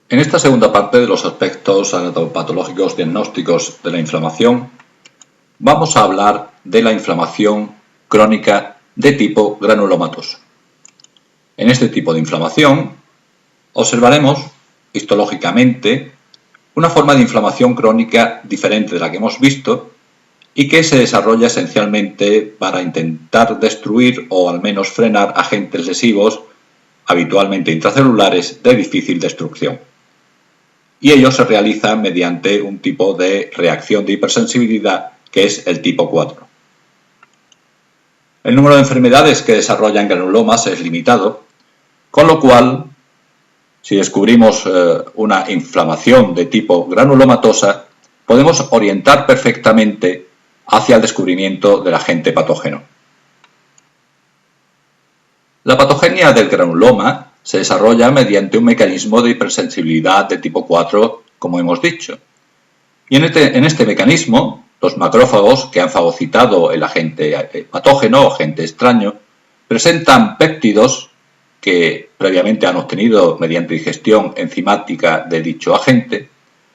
En esta segunda parte de los aspectos anatopatológicos diagnósticos de la inflamación, vamos a hablar de la inflamación crónica de tipo granulomatoso. En este tipo de inflamación observaremos histológicamente una forma de inflamación crónica diferente de la que hemos visto y que se desarrolla esencialmente para intentar destruir o al menos frenar agentes lesivos habitualmente intracelulares de difícil destrucción. Y ello se realiza mediante un tipo de reacción de hipersensibilidad que es el tipo 4. El número de enfermedades que desarrollan granulomas es limitado, con lo cual, si descubrimos una inflamación de tipo granulomatosa, podemos orientar perfectamente hacia el descubrimiento del agente patógeno. La patogenia del granuloma se desarrolla mediante un mecanismo de hipersensibilidad de tipo 4, como hemos dicho. Y en este mecanismo, los macrófagos que han fagocitado el agente patógeno o agente extraño presentan péptidos que previamente han obtenido mediante digestión enzimática de dicho agente.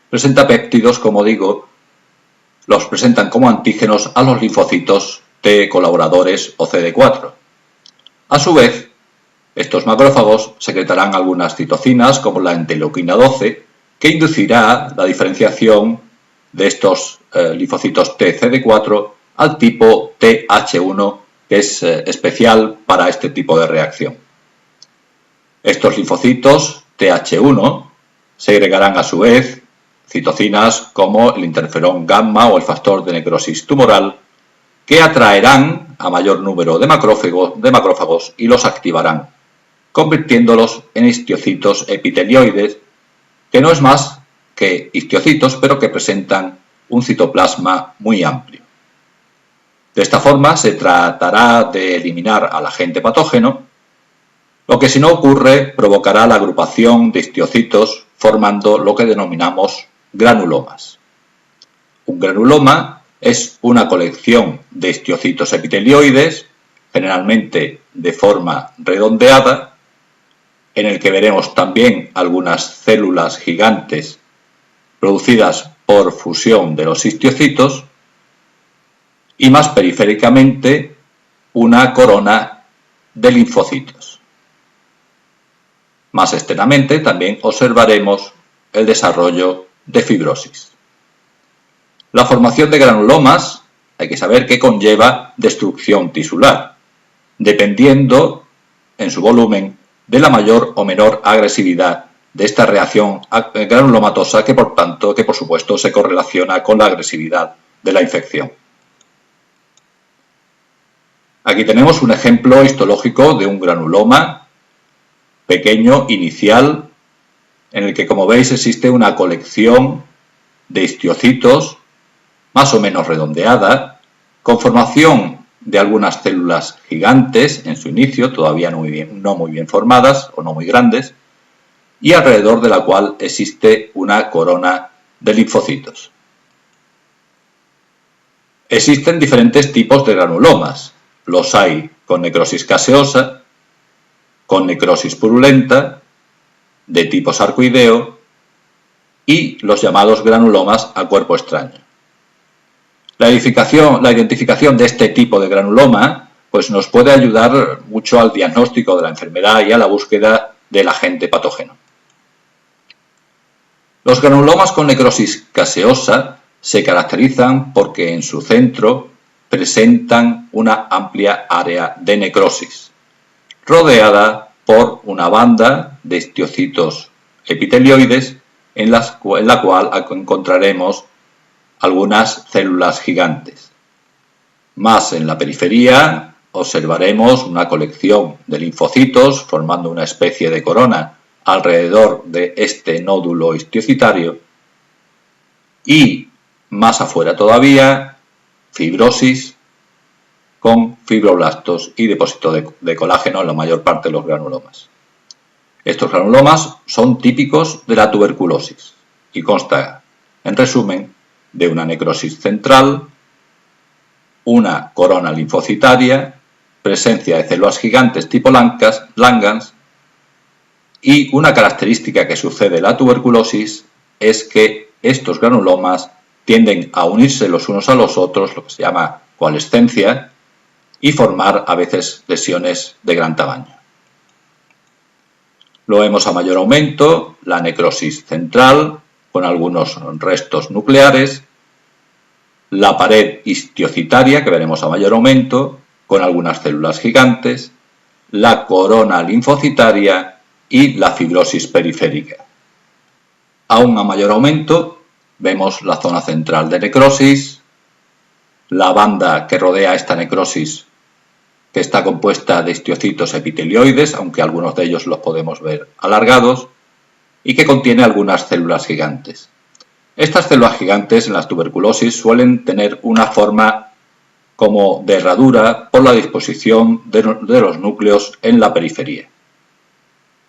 Presenta péptidos, como digo, los presentan como antígenos a los linfocitos T colaboradores o CD4. A su vez, estos macrófagos secretarán algunas citocinas como la interleuquina 12, que inducirá la diferenciación de estos linfocitos T CD4 al tipo TH1, que es especial para este tipo de reacción. Estos linfocitos TH1 segregarán a su vez citocinas como el interferón gamma o el factor de necrosis tumoral, que atraerán a mayor número de macrófagos y los activarán, convirtiéndolos en histiocitos epitelioides, que no es más que histiocitos, pero que presentan un citoplasma muy amplio. De esta forma se tratará de eliminar al agente patógeno, lo que si no ocurre provocará la agrupación de histiocitos formando lo que denominamos granulomas. Un granuloma es una colección de histiocitos epitelioides, generalmente de forma redondeada, en el que veremos también algunas células gigantes producidas por fusión de los histiocitos y más periféricamente una corona de linfocitos. Más externamente también observaremos el desarrollo de fibrosis. La formación de granulomas hay que saber que conlleva destrucción tisular, dependiendo en su volumen de la mayor o menor agresividad de esta reacción granulomatosa que por supuesto se correlaciona con la agresividad de la infección. Aquí tenemos un ejemplo histológico de un granuloma pequeño, inicial, en el que, como veis, existe una colección de histiocitos más o menos redondeada, con formación de algunas células gigantes en su inicio, todavía no muy bien formadas o no muy grandes, y alrededor de la cual existe una corona de linfocitos. Existen diferentes tipos de granulomas. Los hay con necrosis caseosa, con necrosis purulenta, de tipo sarcoideo y los llamados granulomas a cuerpo extraño. La identificación de este tipo de granuloma pues nos puede ayudar mucho al diagnóstico de la enfermedad y a la búsqueda del agente patógeno. Los granulomas con necrosis caseosa se caracterizan porque en su centro presentan una amplia área de necrosis, rodeada por una banda de histiocitos epitelioides en la cual encontraremos algunas células gigantes. Más en la periferia observaremos una colección de linfocitos formando una especie de corona alrededor de este nódulo histiocitario y más afuera todavía fibrosis con fibroblastos y depósito de colágeno en la mayor parte de los granulomas. Estos granulomas son típicos de la tuberculosis y consta, en resumen, de una necrosis central, una corona linfocitaria, presencia de células gigantes tipo Langhans Y una característica que sucede en la tuberculosis es que estos granulomas tienden a unirse los unos a los otros, lo que se llama coalescencia, y formar a veces lesiones de gran tamaño. Lo vemos a mayor aumento, la necrosis central, con algunos restos nucleares, la pared histiocitaria, que veremos a mayor aumento, con algunas células gigantes, la corona linfocitaria y la fibrosis periférica. Aún a mayor aumento, vemos la zona central de necrosis, la banda que rodea esta necrosis, que está compuesta de histiocitos epitelioides, aunque algunos de ellos los podemos ver alargados, y que contiene algunas células gigantes. Estas células gigantes en las tuberculosis suelen tener una forma como de herradura por la disposición de los núcleos en la periferia.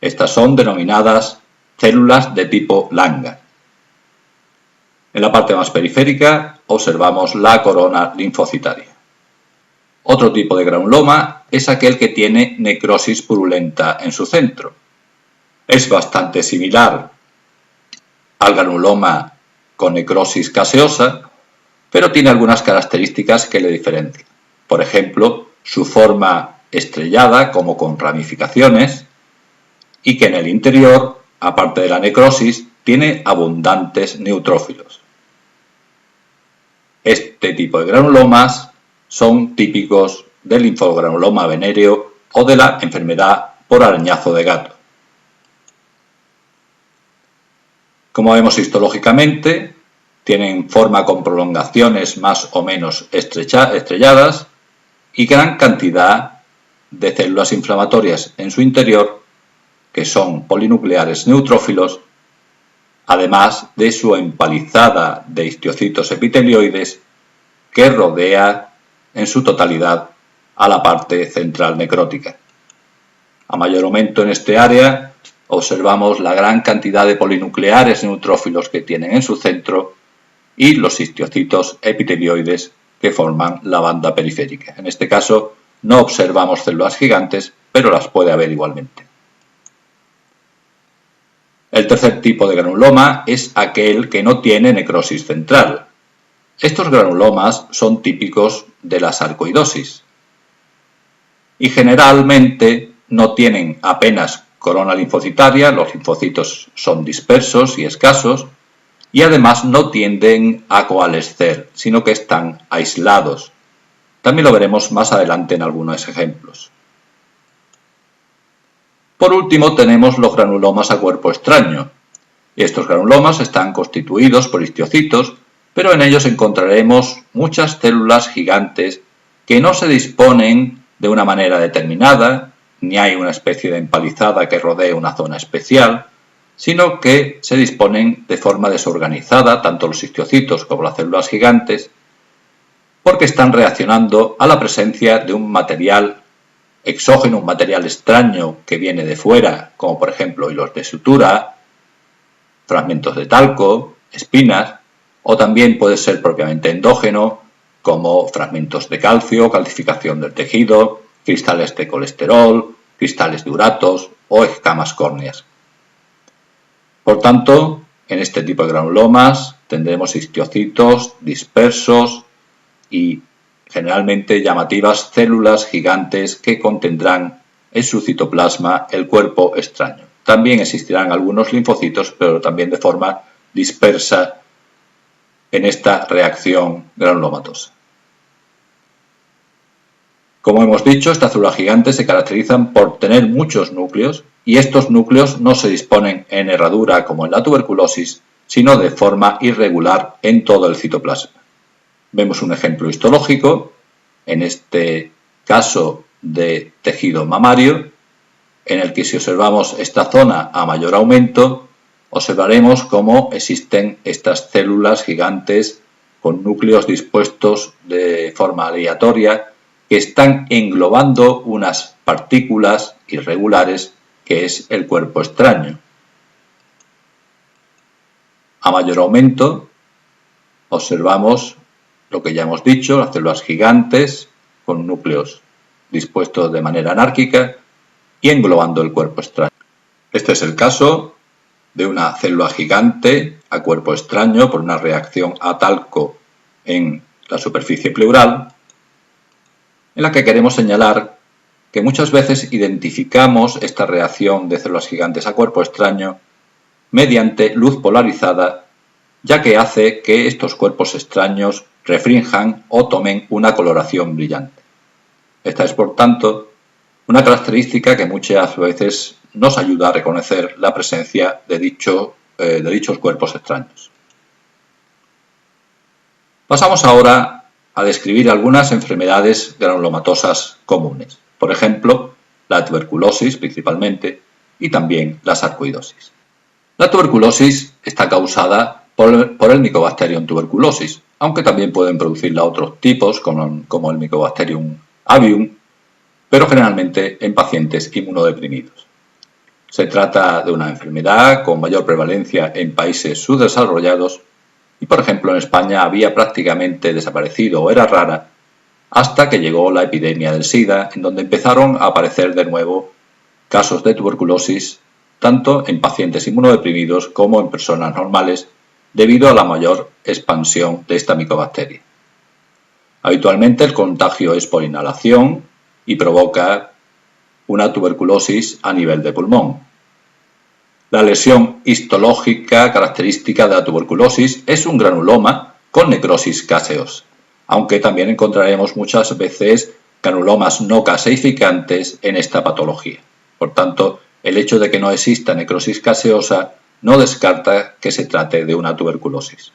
Estas son denominadas células de tipo Langhans. En la parte más periférica observamos la corona linfocitaria. Otro tipo de granuloma es aquel que tiene necrosis purulenta en su centro. Es bastante similar al granuloma con necrosis caseosa, pero tiene algunas características que le diferencian. Por ejemplo, su forma estrellada, como con ramificaciones, y que en el interior, aparte de la necrosis, tiene abundantes neutrófilos. Este tipo de granulomas son típicos del linfogranuloma venéreo o de la enfermedad por arañazo de gato. Como vemos histológicamente, tienen forma con prolongaciones más o menos estrelladas y gran cantidad de células inflamatorias en su interior, que son polinucleares neutrófilos, además de su empalizada de histiocitos epitelioides que rodea en su totalidad a la parte central necrótica. A mayor aumento en este área observamos la gran cantidad de polinucleares neutrófilos que tienen en su centro y los histiocitos epitelioides que forman la banda periférica. En este caso no observamos células gigantes, pero las puede haber igualmente. El tercer tipo de granuloma es aquel que no tiene necrosis central. Estos granulomas son típicos de la sarcoidosis y generalmente no tienen apenas corona linfocitaria, los linfocitos son dispersos y escasos y además no tienden a coalescer, sino que están aislados. También lo veremos más adelante en algunos ejemplos. Por último tenemos los granulomas a cuerpo extraño. Y estos granulomas están constituidos por histiocitos, pero en ellos encontraremos muchas células gigantes que no se disponen de una manera determinada, ni hay una especie de empalizada que rodee una zona especial, sino que se disponen de forma desorganizada, tanto los histiocitos como las células gigantes, porque están reaccionando a la presencia de un material exógeno, un material extraño que viene de fuera, como por ejemplo hilos de sutura, fragmentos de talco, espinas, o también puede ser propiamente endógeno, como fragmentos de calcio, calcificación del tejido, cristales de colesterol, cristales de uratos o escamas córneas. Por tanto, en este tipo de granulomas tendremos histiocitos dispersos y generalmente llamativas células gigantes que contendrán en su citoplasma el cuerpo extraño. También existirán algunos linfocitos, pero también de forma dispersa en esta reacción granulomatosa. Como hemos dicho, estas células gigantes se caracterizan por tener muchos núcleos y estos núcleos no se disponen en herradura como en la tuberculosis, sino de forma irregular en todo el citoplasma. Vemos un ejemplo histológico, en este caso de tejido mamario, en el que si observamos esta zona a mayor aumento, observaremos cómo existen estas células gigantes con núcleos dispuestos de forma aleatoria que están englobando unas partículas irregulares que es el cuerpo extraño. A mayor aumento observamos lo que ya hemos dicho, las células gigantes con núcleos dispuestos de manera anárquica y englobando el cuerpo extraño. Este es el caso de una célula gigante a cuerpo extraño por una reacción a talco en la superficie pleural, en la que queremos señalar que muchas veces identificamos esta reacción de células gigantes a cuerpo extraño mediante luz polarizada, ya que hace que estos cuerpos extraños refrinjan o tomen una coloración brillante. Esta es, por tanto, una característica que muchas veces nos ayuda a reconocer la presencia de dichos cuerpos extraños. Pasamos ahora a describir algunas enfermedades granulomatosas comunes, por ejemplo, la tuberculosis principalmente y también la sarcoidosis. La tuberculosis está causada por el Mycobacterium tuberculosis, aunque también pueden producirla otros tipos como el Mycobacterium avium, pero generalmente en pacientes inmunodeprimidos. Se trata de una enfermedad con mayor prevalencia en países subdesarrollados y, por ejemplo, en España había prácticamente desaparecido o era rara hasta que llegó la epidemia del SIDA, en donde empezaron a aparecer de nuevo casos de tuberculosis tanto en pacientes inmunodeprimidos como en personas normales debido a la mayor expansión de esta micobacteria. Habitualmente el contagio es por inhalación y provoca una tuberculosis a nivel de pulmón. La lesión histológica característica de la tuberculosis es un granuloma con necrosis caseosa, aunque también encontraremos muchas veces granulomas no caseificantes en esta patología. Por tanto, el hecho de que no exista necrosis caseosa no descarta que se trate de una tuberculosis.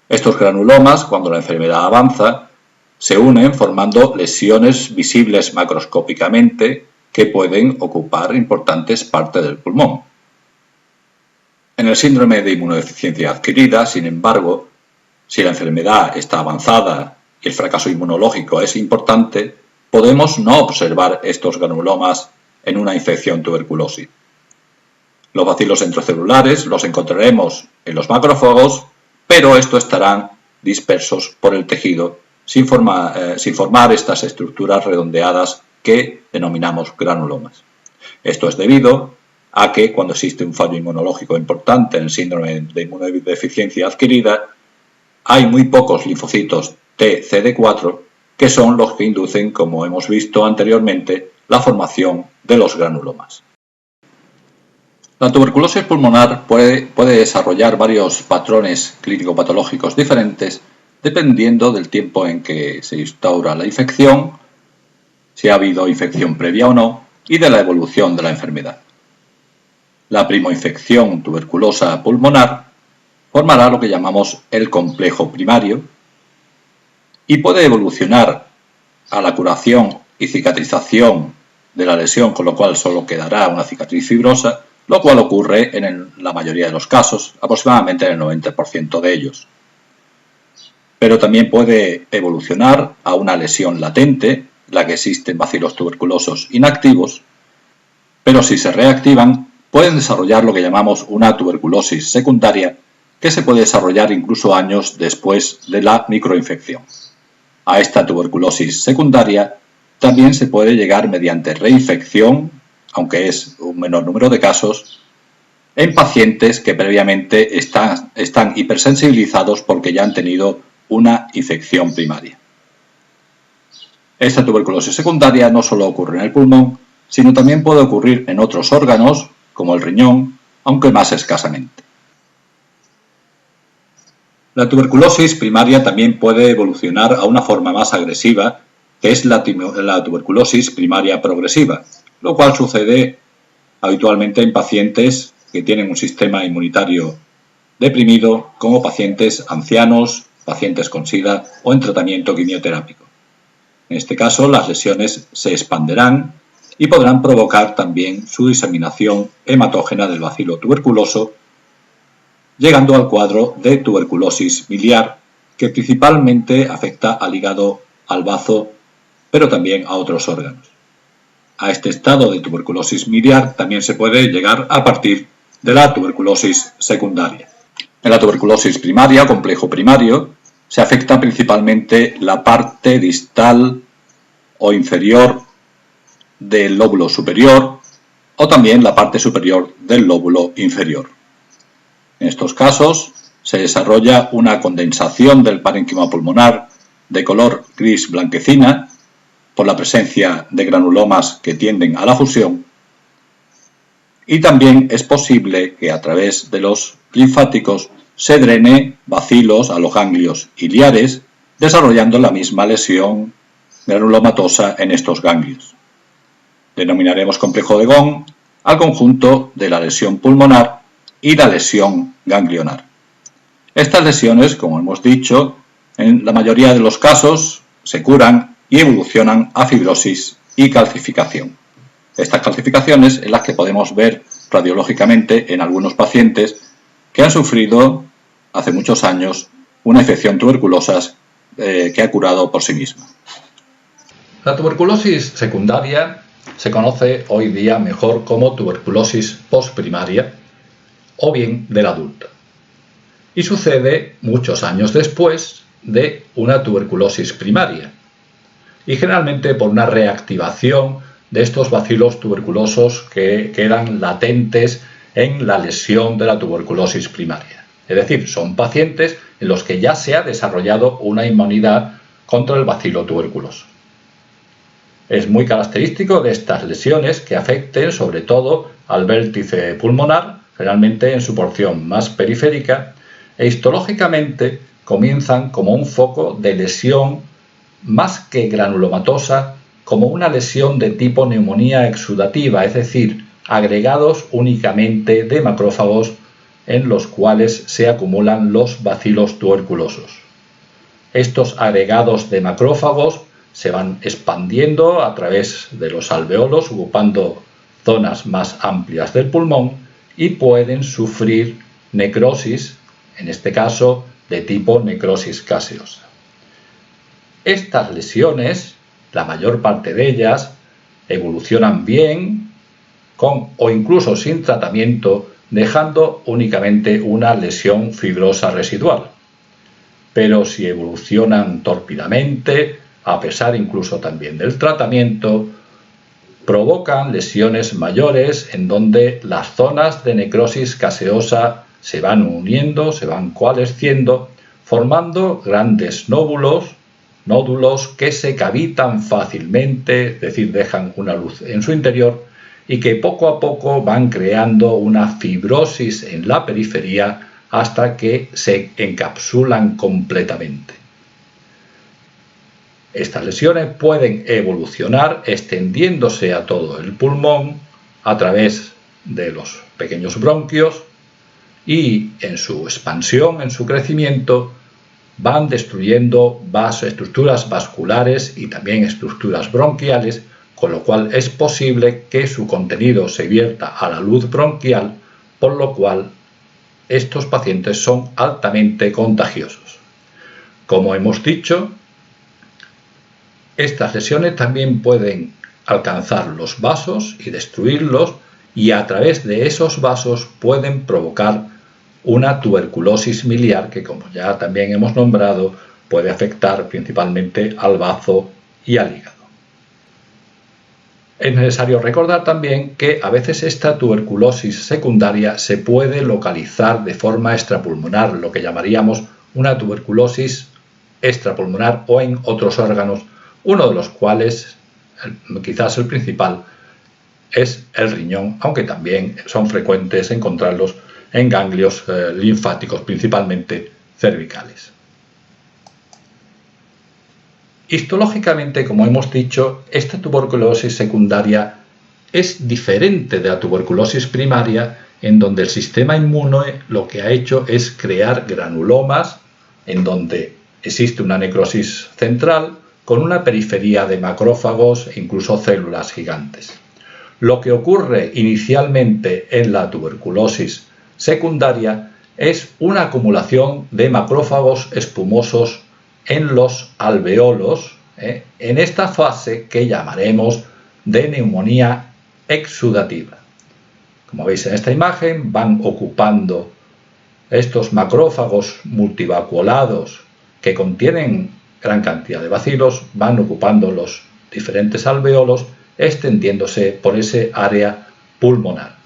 Estos granulomas, cuando la enfermedad avanza, se unen formando lesiones visibles macroscópicamente que pueden ocupar importantes partes del pulmón. En el síndrome de inmunodeficiencia adquirida, sin embargo, si la enfermedad está avanzada y el fracaso inmunológico es importante, podemos no observar estos granulomas en una infección tuberculosis. Los bacilos intracelulares los encontraremos en los macrófagos, pero estos estarán dispersos por el tejido sin formar estas estructuras redondeadas que denominamos granulomas. Esto es debido a que cuando existe un fallo inmunológico importante en el síndrome de inmunodeficiencia adquirida, hay muy pocos linfocitos T CD4 que son los que inducen, como hemos visto anteriormente, la formación de los granulomas. La tuberculosis pulmonar puede desarrollar varios patrones clínico-patológicos diferentes dependiendo del tiempo en que se instaura la infección, si ha habido infección previa o no, y de la evolución de la enfermedad. La primoinfección tuberculosa pulmonar formará lo que llamamos el complejo primario y puede evolucionar a la curación y cicatrización de la lesión, con lo cual solo quedará una cicatriz fibrosa, lo cual ocurre en la mayoría de los casos, aproximadamente en el 90% de ellos. Pero también puede evolucionar a una lesión latente, la que existen bacilos tuberculosos inactivos, pero si se reactivan, pueden desarrollar lo que llamamos una tuberculosis secundaria, que se puede desarrollar incluso años después de la microinfección. A esta tuberculosis secundaria también se puede llegar mediante reinfección, aunque es un menor número de casos, en pacientes que previamente están hipersensibilizados porque ya han tenido una infección primaria. Esta tuberculosis secundaria no solo ocurre en el pulmón, sino también puede ocurrir en otros órganos, como el riñón, aunque más escasamente. La tuberculosis primaria también puede evolucionar a una forma más agresiva, que es la tuberculosis primaria progresiva, lo cual sucede habitualmente en pacientes que tienen un sistema inmunitario deprimido, como pacientes ancianos, pacientes con SIDA o en tratamiento quimioterápico. En este caso, las lesiones se expanderán y podrán provocar también su diseminación hematógena del bacilo tuberculoso, llegando al cuadro de tuberculosis miliar, que principalmente afecta al hígado, al bazo, pero también a otros órganos. A este estado de tuberculosis miliar también se puede llegar a partir de la tuberculosis secundaria. En la tuberculosis primaria, complejo primario, se afecta principalmente la parte distal o inferior del lóbulo superior, o también la parte superior del lóbulo inferior. En estos casos se desarrolla una condensación del parénquima pulmonar de color gris blanquecina por la presencia de granulomas que tienden a la fusión, y también es posible que a través de los linfáticos se drene bacilos a los ganglios iliares, desarrollando la misma lesión granulomatosa en estos ganglios. Denominaremos complejo de Ghon al conjunto de la lesión pulmonar y la lesión ganglionar. Estas lesiones, como hemos dicho, en la mayoría de los casos se curan y evolucionan a fibrosis y calcificación. Estas calcificaciones en las que podemos ver radiológicamente en algunos pacientes que han sufrido hace muchos años una infección tuberculosa que ha curado por sí misma. La tuberculosis secundaria se conoce hoy día mejor como tuberculosis postprimaria o bien del adulto, y sucede muchos años después de una tuberculosis primaria, y generalmente por una reactivación de estos bacilos tuberculosos que quedan latentes en la lesión de la tuberculosis primaria. Es decir, son pacientes en los que ya se ha desarrollado una inmunidad contra el bacilo tuberculoso. Es muy característico de estas lesiones que afecten sobre todo al vértice pulmonar, generalmente en su porción más periférica, e histológicamente comienzan como un foco de lesión más que granulomatosa, como una lesión de tipo neumonía exudativa, es decir, agregados únicamente de macrófagos en los cuales se acumulan los bacilos tuberculosos. Estos agregados de macrófagos se van expandiendo a través de los alveolos, ocupando zonas más amplias del pulmón, y pueden sufrir necrosis, en este caso de tipo necrosis gaseosa. Estas lesiones, la mayor parte de ellas, evolucionan bien, con o incluso sin tratamiento, dejando únicamente una lesión fibrosa residual. Pero si evolucionan tórpidamente, a pesar incluso también del tratamiento, provocan lesiones mayores en donde las zonas de necrosis gaseosa se van uniendo, se van coalesciendo, formando grandes nódulos que se cavitan fácilmente, es decir, dejan una luz en su interior, y que poco a poco van creando una fibrosis en la periferia hasta que se encapsulan completamente. Estas lesiones pueden evolucionar extendiéndose a todo el pulmón a través de los pequeños bronquios, y en su expansión, en su crecimiento, van destruyendo estructuras vasculares y también estructuras bronquiales, con lo cual es posible que su contenido se vierta a la luz bronquial, por lo cual estos pacientes son altamente contagiosos. Como hemos dicho, estas lesiones también pueden alcanzar los vasos y destruirlos, y a través de esos vasos pueden provocar una tuberculosis miliar que, como ya también hemos nombrado, puede afectar principalmente al bazo y al hígado. Es necesario recordar también que a veces esta tuberculosis secundaria se puede localizar de forma extrapulmonar, lo que llamaríamos una tuberculosis extrapulmonar, o en otros órganos, uno de los cuales, quizás el principal, es el riñón, aunque también son frecuentes encontrarlos en ganglios linfáticos, principalmente cervicales. Histológicamente, como hemos dicho, esta tuberculosis secundaria es diferente de la tuberculosis primaria, en donde el sistema inmune lo que ha hecho es crear granulomas, en donde existe una necrosis central con una periferia de macrófagos e incluso células gigantes. Lo que ocurre inicialmente en la tuberculosis secundaria es una acumulación de macrófagos espumosos en los alveolos, en esta fase que llamaremos de neumonía exudativa. Como veis en esta imagen, van ocupando estos macrófagos multivacuolados que contienen gran cantidad de bacilos, van ocupando los diferentes alveolos, extendiéndose por ese área pulmonar.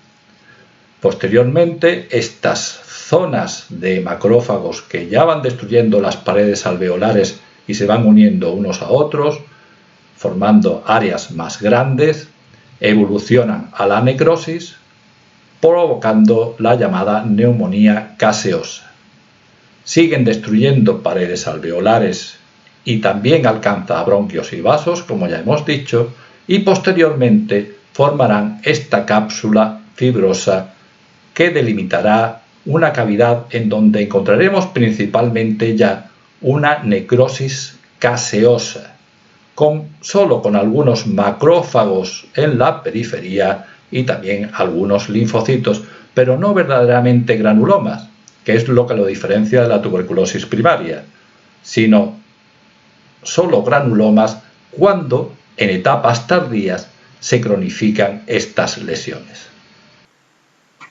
Posteriormente, estas zonas de macrófagos que ya van destruyendo las paredes alveolares y se van uniendo unos a otros, formando áreas más grandes, evolucionan a la necrosis, provocando la llamada neumonía gaseosa. Siguen destruyendo paredes alveolares y también alcanza a bronquios y vasos, como ya hemos dicho, y posteriormente formarán esta cápsula fibrosa que delimitará una cavidad en donde encontraremos principalmente ya una necrosis gaseosa, solo con algunos macrófagos en la periferia y también algunos linfocitos, pero no verdaderamente granulomas, que es lo que lo diferencia de la tuberculosis primaria, sino solo granulomas cuando en etapas tardías se cronifican estas lesiones.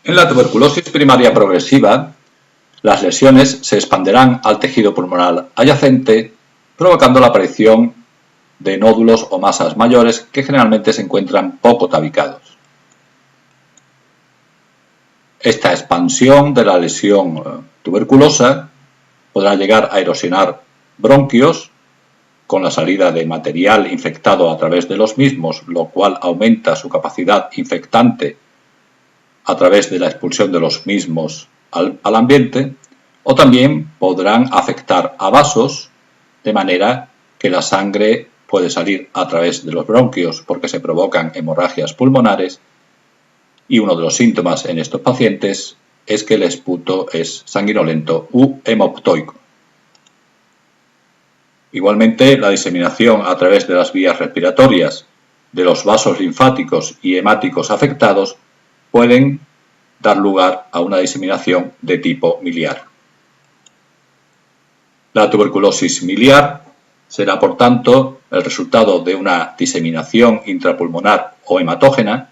En la tuberculosis primaria progresiva, las lesiones se expanderán al tejido pulmonar adyacente, provocando la aparición de nódulos o masas mayores que generalmente se encuentran poco tabicados. Esta expansión de la lesión tuberculosa podrá llegar a erosionar bronquios con la salida de material infectado a través de los mismos, lo cual aumenta su capacidad infectante a través de la expulsión de los mismos al ambiente, o también podrán afectar a vasos de manera que la sangre puede salir a través de los bronquios porque se provocan hemorragias pulmonares, y uno de los síntomas en estos pacientes es que el esputo es sanguinolento u hemoptoico. Igualmente, la diseminación a través de las vías respiratorias de los vasos linfáticos y hemáticos afectados pueden dar lugar a una diseminación de tipo miliar. La tuberculosis miliar será, por tanto, el resultado de una diseminación intrapulmonar o hematógena,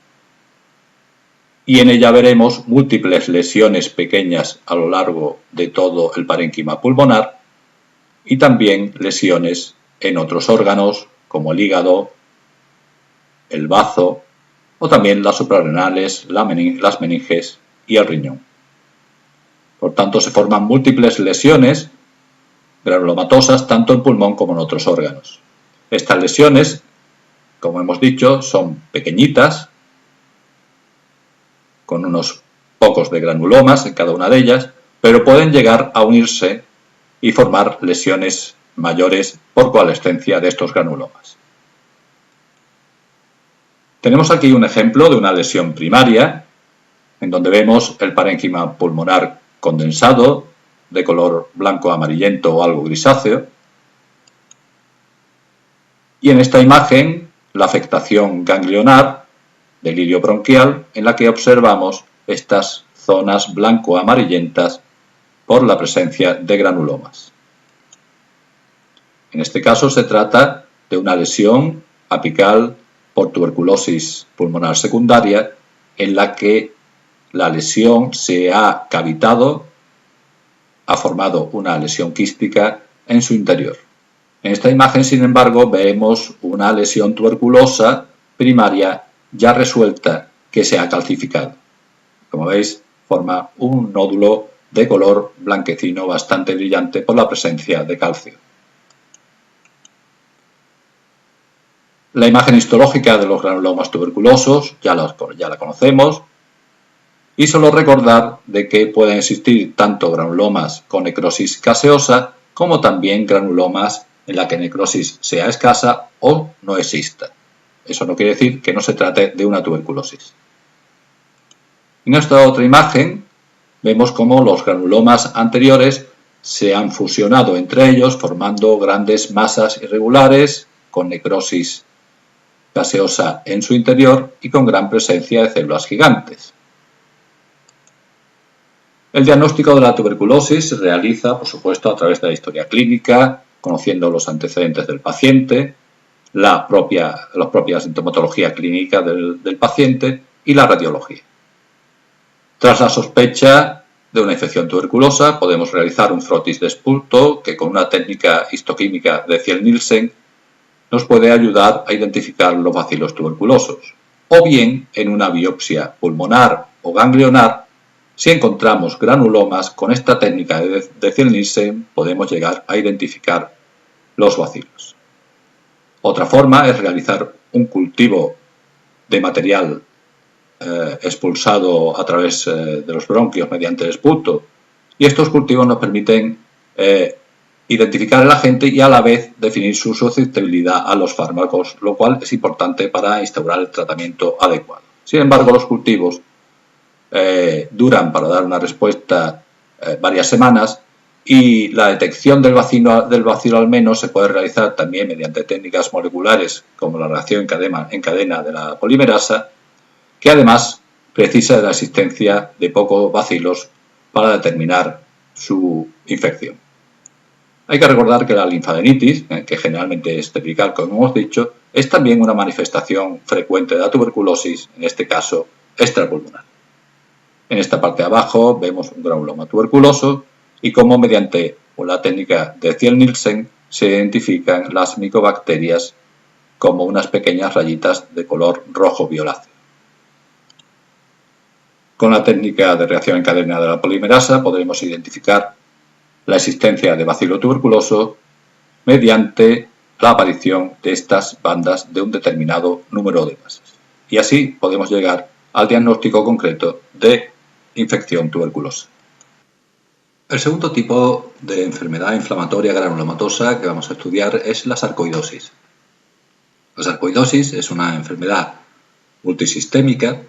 y en ella veremos múltiples lesiones pequeñas a lo largo de todo el parénquima pulmonar y también lesiones en otros órganos como el hígado, el bazo o también las suprarrenales, las meninges y el riñón. Por tanto, se forman múltiples lesiones granulomatosas tanto en pulmón como en otros órganos. Estas lesiones, como hemos dicho, son pequeñitas, con unos pocos de granulomas en cada una de ellas, pero pueden llegar a unirse y formar lesiones mayores por coalescencia de estos granulomas. Tenemos aquí un ejemplo de una lesión primaria, en donde vemos el parénquima pulmonar condensado, de color blanco amarillento o algo grisáceo, y en esta imagen la afectación ganglionar del hilio bronquial, en la que observamos estas zonas blanco-amarillentas por la presencia de granulomas. En este caso se trata de una lesión apical por tuberculosis pulmonar secundaria, en la que la lesión se ha cavitado, ha formado una lesión quística en su interior. En esta imagen, sin embargo, vemos una lesión tuberculosa primaria ya resuelta que se ha calcificado. Como veis, forma un nódulo de color blanquecino bastante brillante por la presencia de calcio. La imagen histológica de los granulomas tuberculosos ya la conocemos, y solo recordar de que pueden existir tanto granulomas con necrosis gaseosa como también granulomas en la que necrosis sea escasa o no exista. Eso no quiere decir que no se trate de una tuberculosis. En esta otra imagen vemos cómo los granulomas anteriores se han fusionado entre ellos formando grandes masas irregulares con necrosis gaseosa en su interior y con gran presencia de células gigantes. El diagnóstico de la tuberculosis se realiza, por supuesto, a través de la historia clínica, conociendo los antecedentes del paciente, la propia sintomatología clínica del paciente y la radiología. Tras la sospecha de una infección tuberculosa, podemos realizar un frotis de esputo que con una técnica histoquímica de Thiel-Nielsen nos puede ayudar a identificar los bacilos tuberculosos, o bien en una biopsia pulmonar o ganglionar. Si encontramos granulomas, con esta técnica de Thiel-Nielsen podemos llegar a identificar los bacilos. Otra forma es realizar un cultivo de material expulsado a través de los bronquios mediante el esputo, y estos cultivos nos permiten identificar el agente y a la vez definir su susceptibilidad a los fármacos, lo cual es importante para instaurar el tratamiento adecuado. Sin embargo, los cultivos duran para dar una respuesta varias semanas, y la detección del bacilo al menos se puede realizar también mediante técnicas moleculares como la reacción en cadena de la polimerasa, que además precisa de la existencia de pocos bacilos para determinar su infección. Hay que recordar que la linfadenitis, que generalmente es cervical como hemos dicho, es también una manifestación frecuente de la tuberculosis, en este caso extrapulmonar. En esta parte de abajo vemos un granuloma tuberculoso y cómo mediante la técnica de Thiel-Nielsen se identifican las micobacterias como unas pequeñas rayitas de color rojo violáceo. Con la técnica de reacción en cadena de la polimerasa podremos identificar la existencia de bacilo tuberculoso mediante la aparición de estas bandas de un determinado número de bases. Y así podemos llegar al diagnóstico concreto de infección tuberculosa. El segundo tipo de enfermedad inflamatoria granulomatosa que vamos a estudiar es la sarcoidosis. La sarcoidosis es una enfermedad multisistémica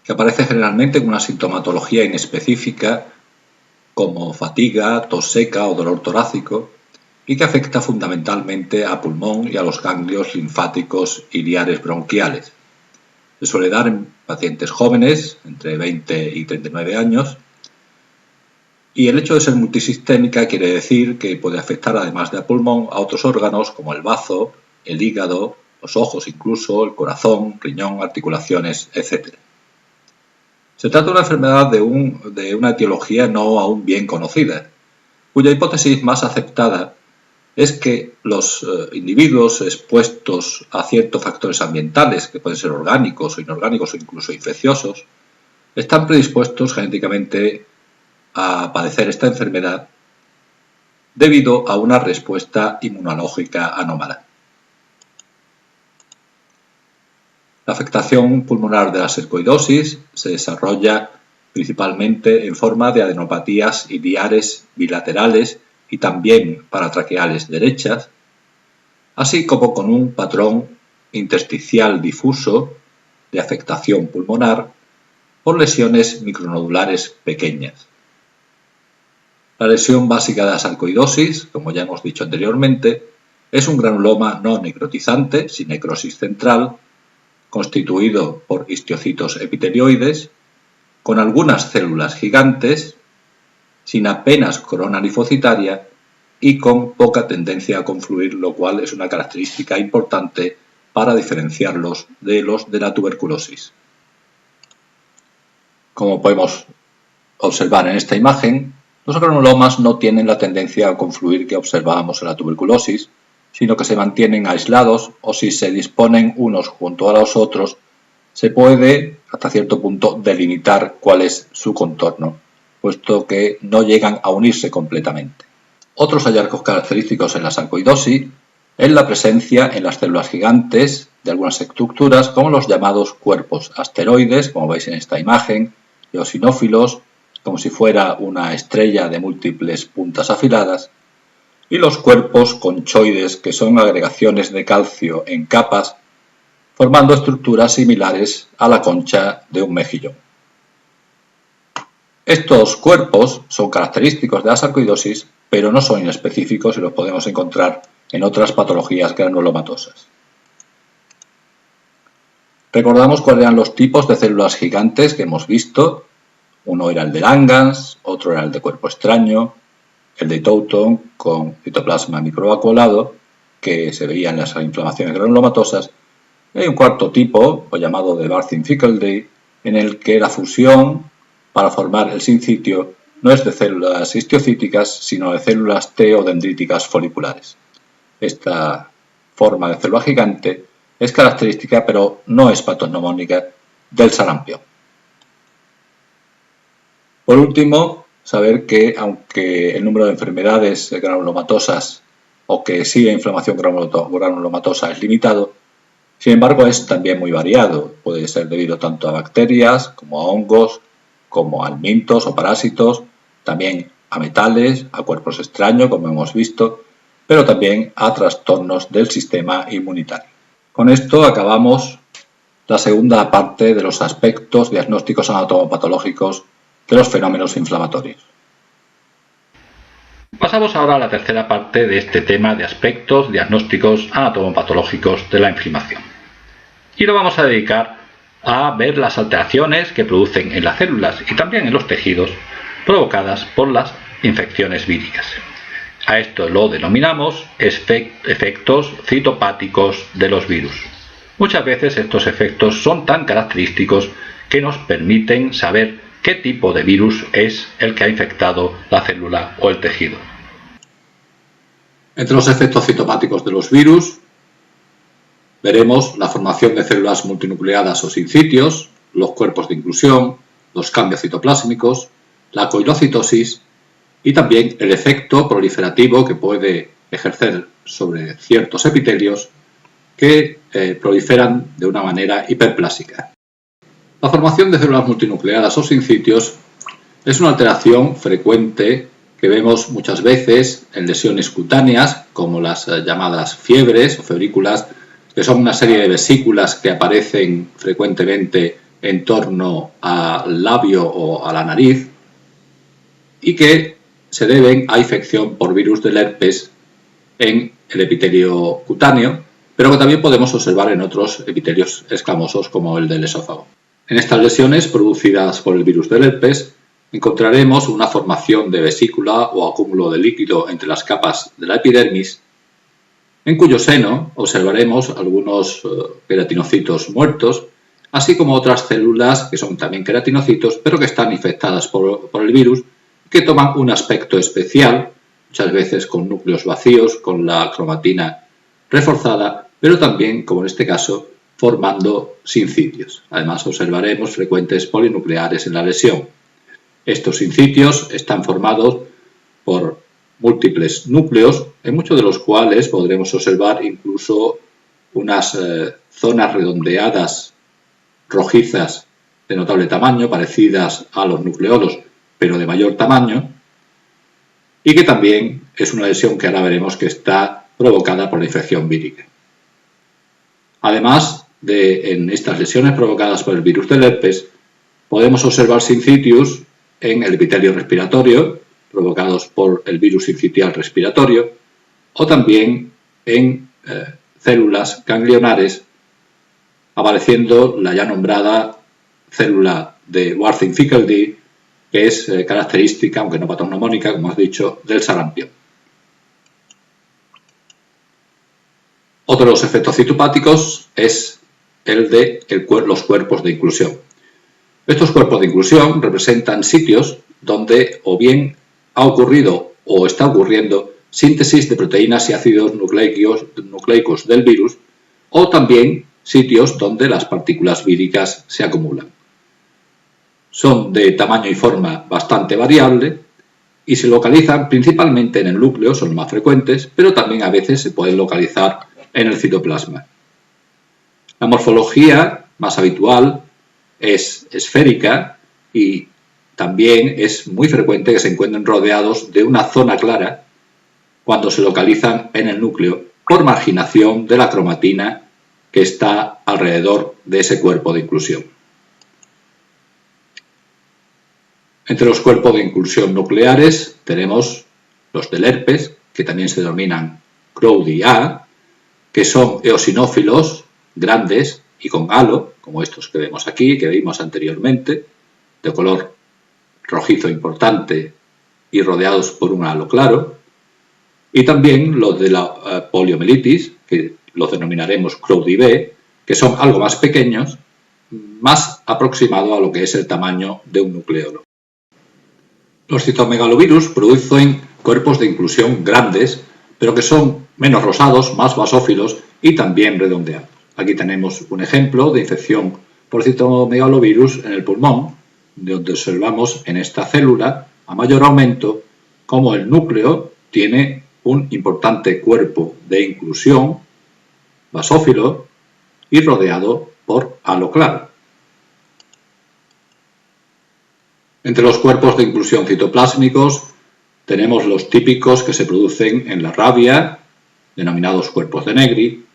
que aparece generalmente con una sintomatología inespecífica como fatiga, tos seca o dolor torácico, y que afecta fundamentalmente a pulmón y a los ganglios linfáticos iliares bronquiales. Se suele dar en pacientes jóvenes, entre 20 y 39 años, y el hecho de ser multisistémica quiere decir que puede afectar, además del pulmón, a otros órganos como el bazo, el hígado, los ojos incluso, el corazón, riñón, articulaciones, etc. Se trata de una enfermedad de una etiología no aún bien conocida, cuya hipótesis más aceptada es que los individuos expuestos a ciertos factores ambientales, que pueden ser orgánicos o inorgánicos o incluso infecciosos, están predispuestos genéticamente a padecer esta enfermedad debido a una respuesta inmunológica anómala. La afectación pulmonar de la sarcoidosis se desarrolla principalmente en forma de adenopatías iliares bilaterales y también paratraqueales derechas, así como con un patrón intersticial difuso de afectación pulmonar por lesiones micronodulares pequeñas. La lesión básica de la sarcoidosis, como ya hemos dicho anteriormente, es un granuloma no necrotizante, sin necrosis central, constituido por histiocitos epitelioides, con algunas células gigantes, sin apenas corona linfocitaria y con poca tendencia a confluir, lo cual es una característica importante para diferenciarlos de los de la tuberculosis. Como podemos observar en esta imagen, los granulomas no tienen la tendencia a confluir que observábamos en la tuberculosis, sino que se mantienen aislados, o si se disponen unos junto a los otros, se puede hasta cierto punto delimitar cuál es su contorno, puesto que no llegan a unirse completamente. Otros hallazgos característicos en la sarcoidosis es la presencia en las células gigantes de algunas estructuras como los llamados cuerpos asteroides, como veis en esta imagen, eosinófilos, como si fuera una estrella de múltiples puntas afiladas, y los cuerpos conchoides, que son agregaciones de calcio en capas, formando estructuras similares a la concha de un mejillón. Estos cuerpos son característicos de la sarcoidosis, pero no son inespecíficos y los podemos encontrar en otras patologías granulomatosas. Recordamos cuáles eran los tipos de células gigantes que hemos visto. Uno era el de Langhans, otro era el de cuerpo extraño, el de Touton con citoplasma microvacuolado, que se veía en las inflamaciones granulomatosas, y hay un cuarto tipo, o llamado de Barthing-Fickelday, en el que la fusión para formar el sincitio no es de células histiocíticas, sino de células T o dendríticas foliculares. Esta forma de célula gigante es característica, pero no es patognomónica, del sarampión. Por último, saber que aunque el número de enfermedades granulomatosas o que sigue inflamación granulomatosa es limitado, sin embargo es también muy variado. Puede ser debido tanto a bacterias como a hongos, como a helmintos o parásitos, también a metales, a cuerpos extraños, como hemos visto, pero también a trastornos del sistema inmunitario. Con esto acabamos la segunda parte de los aspectos diagnósticos anatomopatológicos de los fenómenos inflamatorios. Pasamos ahora a la tercera parte de este tema de aspectos diagnósticos anatomopatológicos de la inflamación. Y lo vamos a dedicar a ver las alteraciones que producen en las células y también en los tejidos provocadas por las infecciones víricas. A esto lo denominamos efectos citopáticos de los virus. Muchas veces estos efectos son tan característicos que nos permiten saber qué tipo de virus es el que ha infectado la célula o el tejido. Entre los efectos citopáticos de los virus veremos la formación de células multinucleadas o sincitios, los cuerpos de inclusión, los cambios citoplásmicos, la coilocitosis y también el efecto proliferativo que puede ejercer sobre ciertos epitelios que proliferan de una manera hiperplásica. La formación de células multinucleadas o sincitios es una alteración frecuente que vemos muchas veces en lesiones cutáneas, como las llamadas fiebres o febrículas, que son una serie de vesículas que aparecen frecuentemente en torno al labio o a la nariz y que se deben a infección por virus del herpes en el epitelio cutáneo, pero que también podemos observar en otros epitelios escamosos como el del esófago. En estas lesiones producidas por el virus del herpes encontraremos una formación de vesícula o acúmulo de líquido entre las capas de la epidermis, en cuyo seno observaremos algunos queratinocitos muertos, así como otras células que son también queratinocitos, pero que están infectadas por el virus, que toman un aspecto especial, muchas veces con núcleos vacíos, con la cromatina reforzada, pero también, como en este caso, formando sincitios. Además, observaremos frecuentes polinucleares en la lesión. Estos sincitios están formados por múltiples núcleos, en muchos de los cuales podremos observar incluso unas zonas redondeadas, rojizas, de notable tamaño, parecidas a los nucleolos, pero de mayor tamaño, y que también es una lesión que ahora veremos que está provocada por la infección vírica. Además en estas lesiones provocadas por el virus del herpes, podemos observar sincitios en el epitelio respiratorio, provocados por el virus sincitial respiratorio, o también en células ganglionares, apareciendo la ya nombrada célula de Warthin-Fickeldy, que es característica, aunque no patognomónica, como has dicho, del sarampión. Otro de los efectos citopáticos es el de los cuerpos de inclusión. Estos cuerpos de inclusión representan sitios donde o bien ha ocurrido o está ocurriendo síntesis de proteínas y ácidos nucleicos del virus, o también sitios donde las partículas víricas se acumulan. Son de tamaño y forma bastante variable y se localizan principalmente en el núcleo, son los más frecuentes, pero también a veces se pueden localizar en el citoplasma. La morfología más habitual es esférica y también es muy frecuente que se encuentren rodeados de una zona clara cuando se localizan en el núcleo por marginación de la cromatina que está alrededor de ese cuerpo de inclusión. Entre los cuerpos de inclusión nucleares tenemos los del herpes, que también se denominan Crowdy A, que son eosinófilos grandes y con halo, como estos que vemos aquí, que vimos anteriormente, de color rojizo importante y rodeados por un halo claro, y también los de la poliomielitis, que los denominaremos Crowdy B, que son algo más pequeños, más aproximados a lo que es el tamaño de un nucleolo. Los citomegalovirus producen cuerpos de inclusión grandes, pero que son menos rosados, más basófilos y también redondeados. Aquí tenemos un ejemplo de infección por citomegalovirus en el pulmón, donde observamos en esta célula a mayor aumento cómo el núcleo tiene un importante cuerpo de inclusión basófilo y rodeado por halo claro. Entre los cuerpos de inclusión citoplásmicos tenemos los típicos que se producen en la rabia, denominados cuerpos de Negri,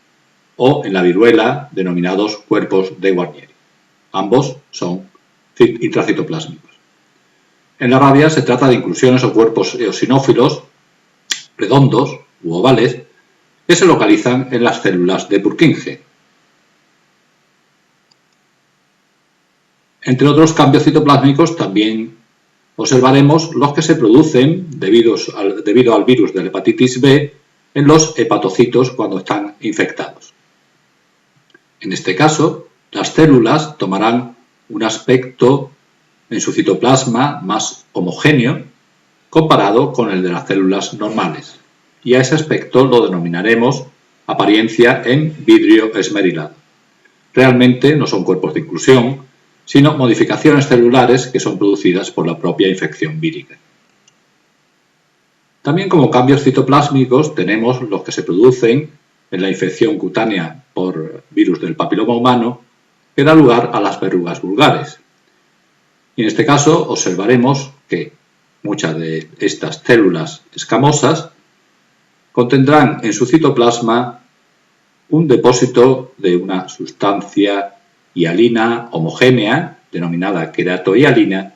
o en la viruela, denominados cuerpos de Guarnieri. Ambos son intracitoplásmicos. En la rabia se trata de inclusiones o cuerpos eosinófilos redondos u ovales que se localizan en las células de Purkinje. Entre otros cambios citoplásmicos también observaremos los que se producen debido al virus de la hepatitis B en los hepatocitos cuando están infectados. En este caso, las células tomarán un aspecto en su citoplasma más homogéneo comparado con el de las células normales, y a ese aspecto lo denominaremos apariencia en vidrio esmerilado. Realmente no son cuerpos de inclusión, sino modificaciones celulares que son producidas por la propia infección vírica. También como cambios citoplásmicos tenemos los que se producen en la infección cutánea por virus del papiloma humano que da lugar a las verrugas vulgares. Y en este caso observaremos que muchas de estas células escamosas contendrán en su citoplasma un depósito de una sustancia hialina homogénea, denominada queratohialina,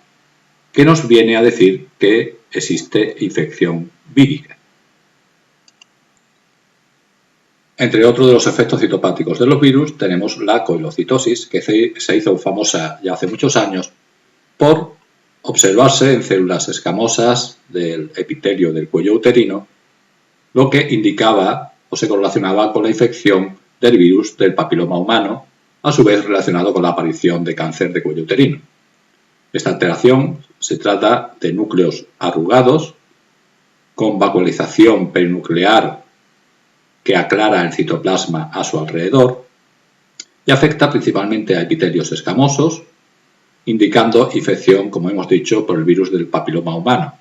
que nos viene a decir que existe infección vírica. Entre otros de los efectos citopáticos de los virus tenemos la coilocitosis, que se hizo famosa ya hace muchos años por observarse en células escamosas del epitelio del cuello uterino, lo que indicaba o se correlacionaba con la infección del virus del papiloma humano, a su vez relacionado con la aparición de cáncer de cuello uterino. Esta alteración se trata de núcleos arrugados, con vacuolización perinuclear que aclara el citoplasma a su alrededor y afecta principalmente a epitelios escamosos, indicando infección, como hemos dicho, por el virus del papiloma humano.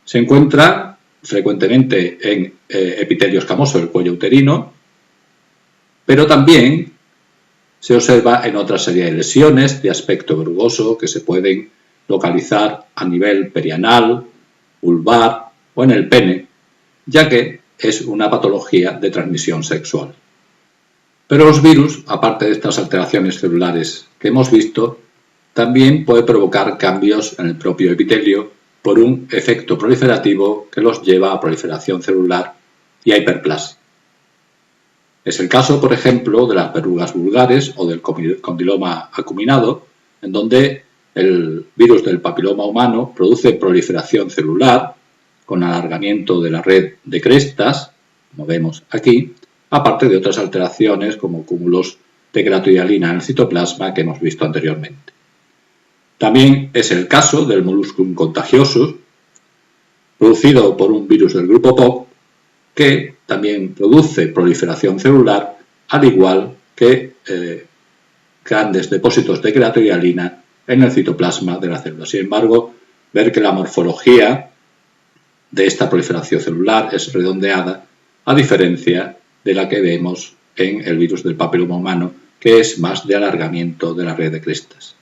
Se encuentra frecuentemente en epitelio escamoso del cuello uterino, pero también se observa en otra serie de lesiones de aspecto verrugoso que se pueden localizar a nivel perianal, vulvar o en el pene, ya que es una patología de transmisión sexual. Pero los virus, aparte de estas alteraciones celulares que hemos visto, también puede provocar cambios en el propio epitelio por un efecto proliferativo que los lleva a proliferación celular y a hiperplasia. Es el caso, por ejemplo, de las verrugas vulgares o del condiloma acuminado, en donde el virus del papiloma humano produce proliferación celular con alargamiento de la red de crestas, como vemos aquí, aparte de otras alteraciones como cúmulos de queratohialina en el citoplasma que hemos visto anteriormente. También es el caso del molluscum contagiosus, producido por un virus del grupo POC, que también produce proliferación celular, al igual que grandes depósitos de queratohialina en el citoplasma de la célula. Sin embargo, ver que la morfología de esta proliferación celular es redondeada, a diferencia de la que vemos en el virus del papiloma humano, que es más de alargamiento de la red de crestas.